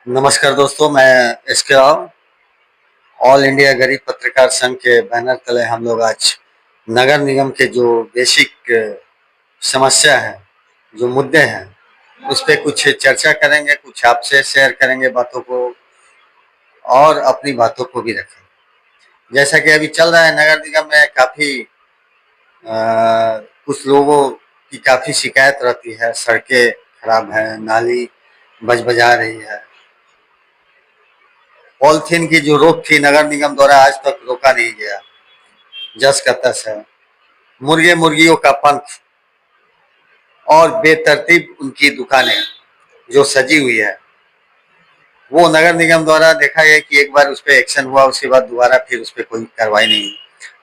नमस्कार दोस्तों, मैं एसके राव। ऑल इंडिया गरीब पत्रकार संघ के बैनर तले हम लोग आज नगर निगम के जो बेसिक समस्या है, जो मुद्दे हैं, उस पे कुछ चर्चा करेंगे, कुछ आपसे शेयर करेंगे बातों को और अपनी बातों को भी रखेंगे। जैसा कि अभी चल रहा है, नगर निगम में काफ़ी कुछ लोगों की काफ़ी शिकायत रहती है। सड़कें खराब है, नाली बज-बजा रही है। पॉलिथीन की जो रोक थी नगर निगम द्वारा आज तक रोका नहीं गया। जस का तस है। मुर्गे मुर्गियों का पंख और बेतरतीब उनकी दुकानें जो सजी हुई है, वो नगर निगम द्वारा देखा गया कि एक बार उस पर एक्शन हुआ, उसके बाद दोबारा फिर उस पर कोई कार्रवाई नहीं हुई।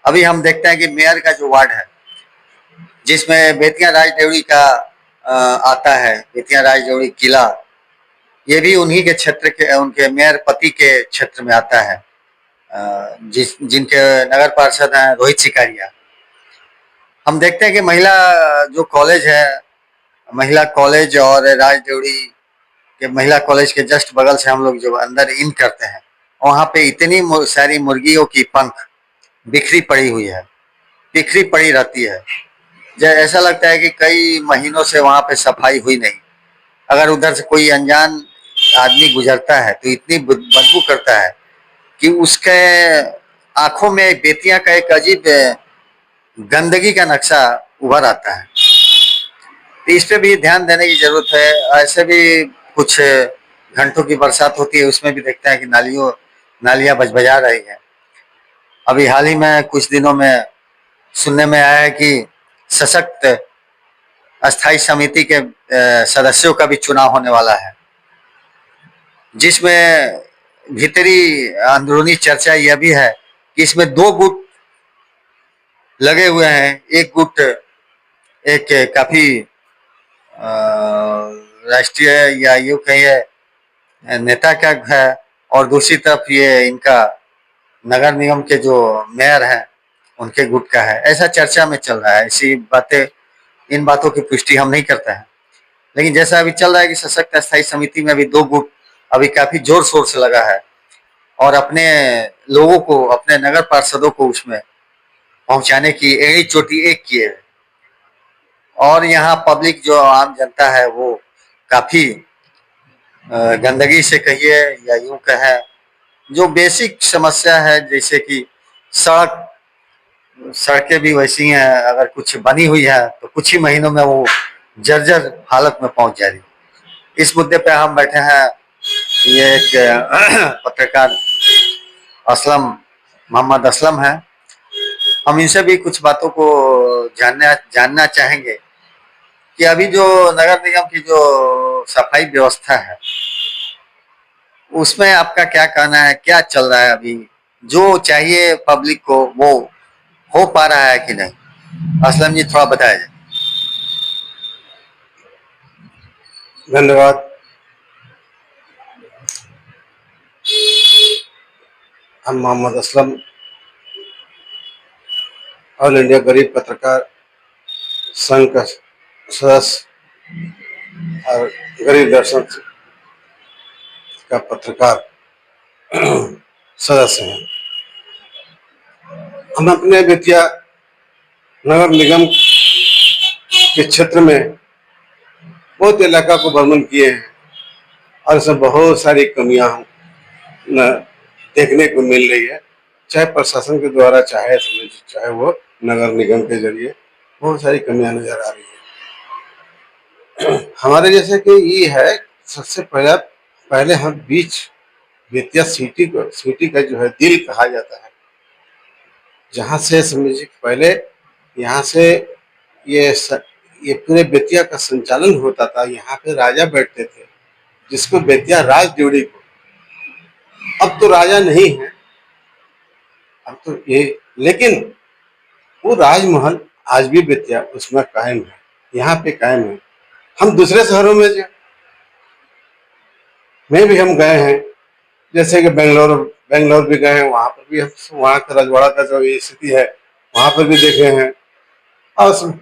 अभी हम देखते हैं कि मेयर का जो वार्ड है, जिसमें बेतिया राजदेवरी का आता है, बेतिया राजदेवरी किला, ये भी उन्हीं के क्षेत्र के, उनके मेयर पति के क्षेत्र में आता है। जिनके नगर पार्षद हैं रोहित सिकारिया। हम देखते हैं कि महिला जो कॉलेज है, महिला कॉलेज और राजदेवरी के महिला कॉलेज के जस्ट बगल से हम लोग जो अंदर इन करते हैं, वहाँ पे इतनी सारी मुर्गियों की पंख बिखरी पड़ी हुई है, बिखरी पड़ी रहती है। ऐसा लगता है कि कई महीनों से वहाँ पे सफाई हुई नहीं। अगर उधर से कोई अनजान आदमी गुजरता है तो इतनी बदबू करता है कि उसके आंखों में बेतिया का एक अजीब गंदगी का नक्शा उभर आता है। तो इस पे भी ध्यान देने की जरूरत है। ऐसे भी कुछ घंटों की बरसात होती है, उसमें भी देखते हैं कि नालियां बजबजा रही है। अभी हाल ही में कुछ दिनों में सुनने में आया है कि सशक्त अस्थाई समिति के सदस्यों का भी चुनाव होने वाला है, जिसमें भीतरी अंदरूनी चर्चा यह भी है कि इसमें दो गुट लगे हुए हैं। एक गुट एक काफी राष्ट्रीय या यूँ कहिए नेता का है, और दूसरी तरफ ये इनका नगर निगम के जो मेयर हैं उनके गुट का है। ऐसा चर्चा में चल रहा है। ऐसी बातें, इन बातों की पुष्टि हम नहीं करते हैं, लेकिन जैसा अभी चल रहा है कि सशक्त अस्थायी समिति में अभी दो गुट अभी काफी जोर शोर से लगा है और अपने लोगों को, अपने नगर पार्षदों को उसमें पहुंचाने की एड़ी चोटी एक किए है। और यहाँ पब्लिक जो आम जनता है वो काफी गंदगी से कहिए या यूं कहें, जो बेसिक समस्या है, जैसे कि सड़क सड़कें भी वैसी हैं, अगर कुछ बनी हुई है तो कुछ ही महीनों में वो जर्जर हालत में पहुंच जा रही। इस मुद्दे पे हम बैठे हैं। ये एक पत्रकार असलम, मोहम्मद असलम है। हम इनसे भी कुछ बातों को जानना चाहेंगे कि अभी जो नगर निगम की जो सफाई व्यवस्था है, उसमें आपका क्या कहना है, क्या चल रहा है अभी? जो चाहिए पब्लिक को वो हो पा रहा है कि नहीं? असलम जी, थोड़ा बताया जाए। धन्यवाद। हम मोहम्मद असलम, ऑल इंडिया गरीब पत्रकार संघ का सदस्य और गरीब दर्शन का पत्रकार सदस्य हैं। हम अपने बेतिया नगर निगम के क्षेत्र में बहुत इलाका को भ्रमण किए हैं और इसमें बहुत सारी कमियां देखने को मिल रही है, चाहे प्रशासन के द्वारा, चाहे वो नगर निगम के जरिए बहुत सारी कमियां नजर आ रही है। हमारे जैसे कि ये है, सबसे पहले हम बेतिया सिटी का जो है दिल कहा जाता है, जहाँ से समझिए पहले यहाँ से ये ये पूरे बेतिया का संचालन होता था। यहाँ पे राजा बैठते थे, जिसको बेतिया राजदेवरी को, अब तो राजा नहीं है, अब तो ये, लेकिन वो राजमहल आज भी बेतिया उसमें कायम है, यहाँ पे कायम है। हम दूसरे शहरों में भी हम गए हैं, जैसे कि बेंगलोर भी गए हैं, वहां पर भी हम वहाँ का रजवाड़ा का जो स्थिति है वहां पर भी देखे हैं। और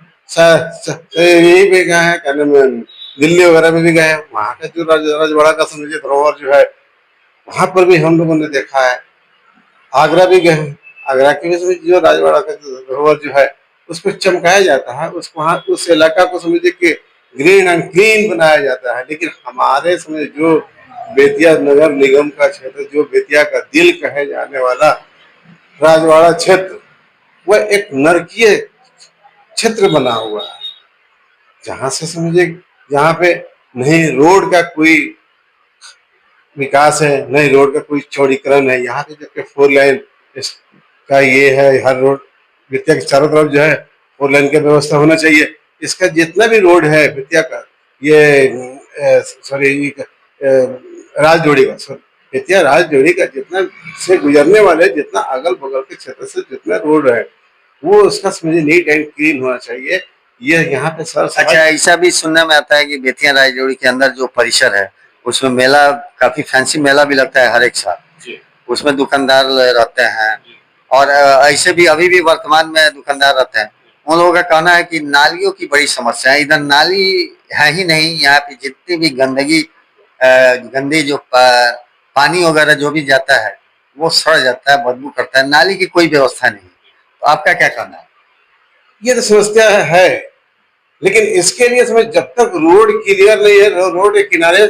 यही भी गए हैं, कहने में दिल्ली वगैरह में भी गए हैं, वहाँ का जो राजवाड़ा का समझिए धरोहर जो है, वहां पर भी हम लोगों ने देखा है। आगरा भी गए हैं, आगरा के भी समझिए जो राजवाड़ा का जो धरोहर जो है उसको चमकाया जाता है, उसको वहाँ उस इलाका को समझिए कि ग्रीन एंड क्लीन बनाया जाता है। लेकिन हमारे समझ जो बेतिया नगर निगम का क्षेत्र, जो बेतिया का दिल कहे जाने वाला राजवाड़ा क्षेत्र, वह एक नरकीय क्षेत्र बना हुआ है, जहां से समझिए जहाँ पे नहीं रोड का कोई विकास है, नहीं रोड का कोई चौड़ीकरण है। यहाँ पे जबकि 4 लाइन का ये है, हर रोड बेतिया के चारों तरफ जो है 4 लाइन की व्यवस्था होना चाहिए। इसका जितना भी रोड है बेतिया का, ये सॉरी राजजोड़ी का, सॉरी बेतिया राजजोड़ी का जितना से गुजरने वाले, जितना अगल बगल के क्षेत्र से जितना रोड है, वो उसका समझिए नीट एंड क्लीन होना चाहिए। ये यहाँ पे सर अच्छा, ऐसा भी सुनने में आता है कि बेतिया राजौरी के अंदर जो परिसर है उसमें मेला, काफी फैंसी मेला भी लगता है हर एक साल। जी, उसमें दुकानदार रहते हैं और ऐसे भी अभी भी वर्तमान में दुकानदार रहते हैं। उन लोगों का कहना है कि नालियों की बड़ी समस्या है, इधर नाली है ही नहीं। यहाँ पे जितनी भी गंदगी, गंदी जो पानी वगैरह जो भी जाता है वो सड़ जाता है, बदबू करता है। नाली की कोई व्यवस्था नहीं। तो आपका क्या कहना है? ये तो समस्या है, लेकिन इसके लिए समझ जब तक रोड क्लियर नहीं है, रोड के किनारे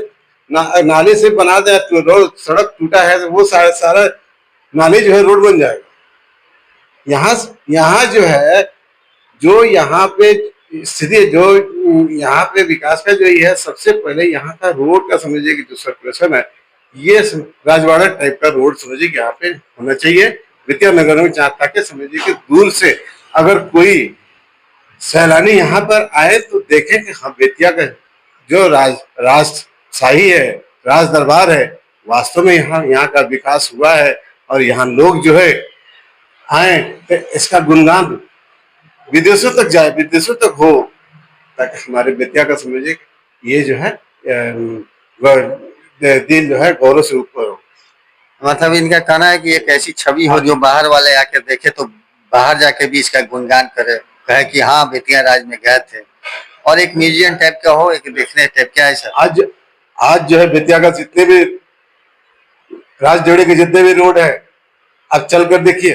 नाली से बना दे, तो रोड सड़क टूटा है तो वो सारा सारा नाली जो है रोड बन जाएगा। यहाँ यहाँ जो है, जो यहाँ पे स्थिति, जो यहाँ पे विकास का जो ये है, सबसे पहले यहाँ का रोड का समझिए कि जो सर्कुलेशन है, ये राजवाड़ा टाइप का रोड समझिए कि यहाँ पे होना चाहिए बेतिया नगर में, जहाँ तक समझिए कि दूर से अगर कोई सैलानी यहाँ पर आए तो देखें कि हाँ बेतिया का जो राजशाही है, राज दरबार है, वास्तव में यहाँ का विकास हुआ है। और यहाँ लोग जो है आए तो इसका गुणगान विदेशों तक जाए, विदेशों तक हो, ताकि हमारे बेतिया का समझिए ये जो है दिल जो है गौरव से ऊपर हो। मतलब इनका कहना है कि एक ऐसी छवि हो जो बाहर वाले आके देखे तो बाहर जाके भी इसका गुणगान करे, कहे कि हाँ बेतिया राज में गए थे। और एक म्यूजियम टाइप का हो, एक देखने टाइप का है सर। आज जो है बेतिया का जितने भी राजजोड़ी के जितने भी रोड है, अब चल कर देखिए,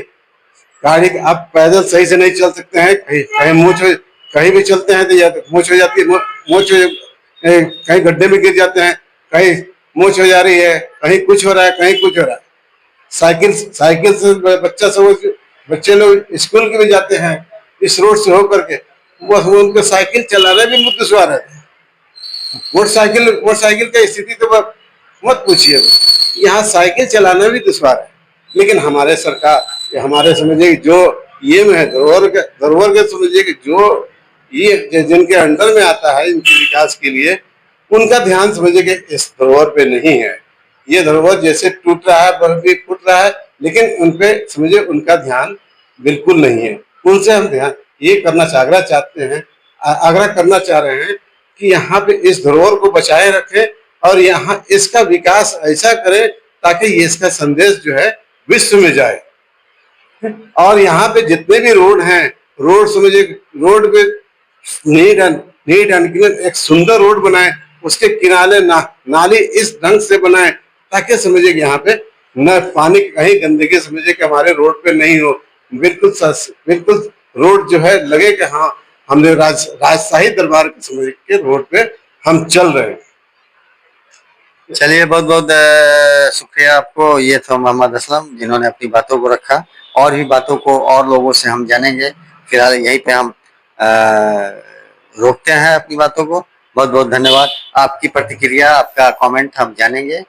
गाड़ी आप पैदल सही से नहीं चल सकते हैं, कहीं मूछ हो, कहीं भी चलते हैं तो मूछ हो जाती है, मूछ कहीं गड्ढे में गिर जाते हैं, कहीं मूछ हो जा रही है, कहीं कुछ हो रहा है, कहीं कुछ हो रहा है। साइकिल से बच्चे लोग स्कूल के भी जाते हैं इस रोड से होकर के, बस उनको साइकिल चलाना भी दुश्वार है। मोटरसाइकिल की स्थिति तो मत पूछिए, यहाँ साइकिल चलाना भी दुश्वार है। लेकिन हमारे सरकार, हमारे समझिए जो ये है धरोहर के समझिए कि जो ये जिनके अंडर में आता है इनके विकास के लिए, उनका ध्यान समझिए कि इस धरोहर पे नहीं है। ये धरोहर जैसे टूट रहा है, बर्फ भी फूट रहा है, लेकिन उनपे समझिए उनका ध्यान बिल्कुल नहीं है। उनसे हम ध्यान ये करना आग्रह करना चाह रहे हैं कि यहाँ पे इस धरोहर को बचाए रखें और यहाँ इसका विकास ऐसा करें ताकि ये इसका संदेश जो है विश्व में जाए। और यहाँ पे जितने भी रोड हैं, रोड समझिए रोड पे नीट एंड क्लीन एक सुंदर रोड बनाए, उसके किनारे नाली इस ढंग से बनाए ताकि समझिए कि यहाँ पे न पानी कहीं गंदगी समझिए कि हमारे रोड पे नहीं हो। बिल्कुल रोड जो है लगे कि हाँ हमने राजशाही दरबार समझ के रोड पे हम चल रहे हैं। चलिए, बहुत बहुत शुक्रिया आपको। ये था मोहम्मद असलम जिन्होंने अपनी बातों को रखा। और भी बातों को और लोगों से हम जानेंगे। फिलहाल यहीं पे हम रोकते हैं अपनी बातों को। बहुत बहुत धन्यवाद। आपकी प्रतिक्रिया, आपका कमेंट हम जानेंगे।